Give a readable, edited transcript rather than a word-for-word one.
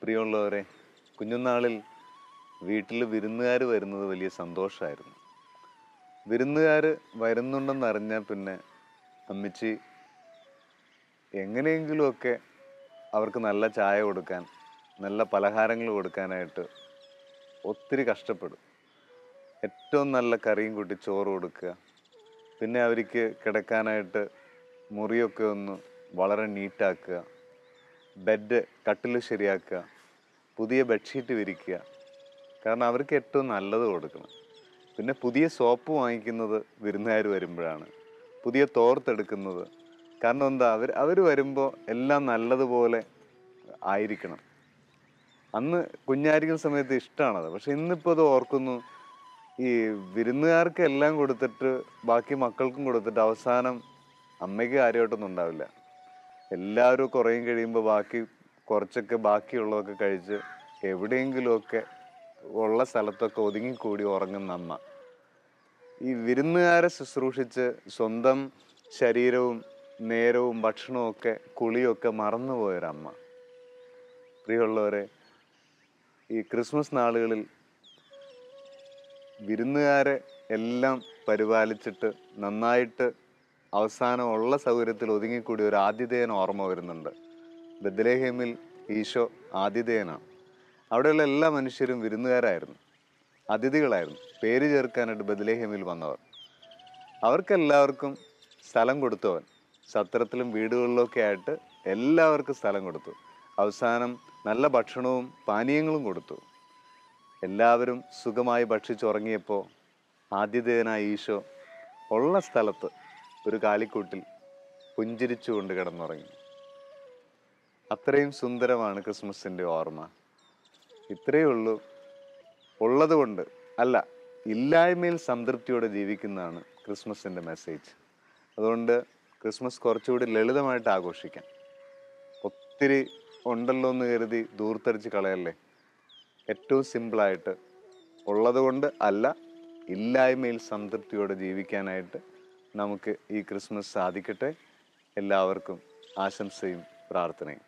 പ്രിയമുള്ളവരെ, കുഞ്ഞുനാളിൽ വീട്ടിൽ വിരുന്നുകാർ വരുന്നത് വലിയ സന്തോഷമായിരുന്നു. വിരുന്നുകാർ വരുന്നുണ്ടെന്നറിഞ്ഞാൽ പിന്നെ അമ്മച്ചി എങ്ങനെയെങ്കിലുമൊക്കെ അവർക്ക് നല്ല ചായ കൊടുക്കാൻ, നല്ല പലഹാരങ്ങൾ കൊടുക്കാനായിട്ട് ഒത്തിരി കഷ്ടപ്പെടും. ഏറ്റവും നല്ല കറിയും കൂട്ടി ചോറ് കൊടുക്കുക, പിന്നെ അവർക്ക് കിടക്കാനായിട്ട് മുറിയൊക്കെ ഒന്ന് വളരെ നീറ്റാക്കുക, ബെഡ് കട്ടിൽ ശരിയാക്കുക, പുതിയ ബെഡ്ഷീറ്റ് വിരിക്കുക. കാരണം അവർക്ക് ഏറ്റവും നല്ലത് കൊടുക്കണം. പിന്നെ പുതിയ സോപ്പ് വാങ്ങിക്കുന്നത് വിരുന്നുകാർ വരുമ്പോഴാണ്, പുതിയ തോർത്തെടുക്കുന്നത്. കാരണം എന്താ, അവർ വരുമ്പോൾ എല്ലാം നല്ലതുപോലെ ആയിരിക്കണം. അന്ന് കുഞ്ഞായിരിക്കുന്ന സമയത്ത് ഇഷ്ടമാണത്. പക്ഷെ ഇന്നിപ്പോൾ അത് ഓർക്കുന്നു, ഈ വിരുന്നുകാർക്ക് എല്ലാം കൊടുത്തിട്ട് ബാക്കി മക്കൾക്കും കൊടുത്തിട്ട് അവസാനം അമ്മയ്ക്ക് കാര്യമായിട്ടൊന്നും ഉണ്ടാവില്ല. എല്ലാവരും കുറേയും കഴിയുമ്പോൾ കുറച്ചൊക്കെ ബാക്കിയുള്ളതൊക്കെ കഴിച്ച് എവിടെയെങ്കിലുമൊക്കെ ഉള്ള സ്ഥലത്തൊക്കെ ഒതുങ്ങിക്കൂടി ഉറങ്ങുന്ന അമ്മ. ഈ വിരുന്നുകാരെ ശുശ്രൂഷിച്ച് സ്വന്തം ശരീരവും നേരവും ഭക്ഷണവും ഒക്കെ കുളിയൊക്കെ മറന്നുപോയൊരമ്മ. പ്രിയമുള്ളവരെ, ഈ ക്രിസ്മസ് നാളുകളിൽ വിരുന്നുകാരെ എല്ലാം പരിപാലിച്ചിട്ട് നന്നായിട്ട് അവസാനം ഉള്ള സൗകര്യത്തിൽ ഒതുങ്ങിക്കൂടി ഒരു ആതിഥേയൻ ഓർമ്മ വരുന്നുണ്ട്. ബെത്ലഹേമിൽ ഈശോ ആതിഥേയനാണ്. അവിടെയുള്ള എല്ലാ മനുഷ്യരും വിരുന്നുകാരായിരുന്നു, അതിഥികളായിരുന്നു. പേര് ചേർക്കാനായിട്ട് ബെത്ലഹേമിൽ വന്നവർ. അവർക്കെല്ലാവർക്കും സ്ഥലം കൊടുത്തവൻ സത്രത്തിലും വീടുകളിലൊക്കെ ആയിട്ട് എല്ലാവർക്കും സ്ഥലം കൊടുത്തു. അവസാനം നല്ല ഭക്ഷണവും പാനീയങ്ങളും കൊടുത്തു. എല്ലാവരും സുഖമായി ഭക്ഷിച്ചുറങ്ങിയപ്പോൾ ആതിഥേയനായ ഈശോ ഉള്ള സ്ഥലത്ത് ഒരു കാലിക്കൂട്ടിൽ പുഞ്ചിരിച്ചുകൊണ്ട് കിടന്നുറങ്ങി. അത്രയും സുന്ദരമാണ് ക്രിസ്മസിൻ്റെ ഓർമ്മ. ഇത്രയേ ഉള്ളൂ. ഉള്ളത് കൊണ്ട് അല്ല, ഇല്ലായ്മയിൽ സംതൃപ്തിയോടെ ജീവിക്കുന്നതാണ് ക്രിസ്മസിൻ്റെ മെസ്സേജ്. അതുകൊണ്ട് ക്രിസ്മസ് കുറച്ചുകൂടി ലളിതമായിട്ട് ആഘോഷിക്കാം. ഒത്തിരി ഉണ്ടല്ലോ എന്ന് കരുതി ദൂർത്തടിച്ച് കളയല്ലേ. ഏറ്റവും സിമ്പിളായിട്ട് ഉള്ളത് കൊണ്ട് അല്ല, ഇല്ലായ്മയിൽ സംതൃപ്തിയോടെ ജീവിക്കാനായിട്ട് നമുക്ക് ഈ ക്രിസ്മസ് സാധിക്കട്ടെ. എല്ലാവർക്കും ആശംസയും പ്രാർത്ഥനയും.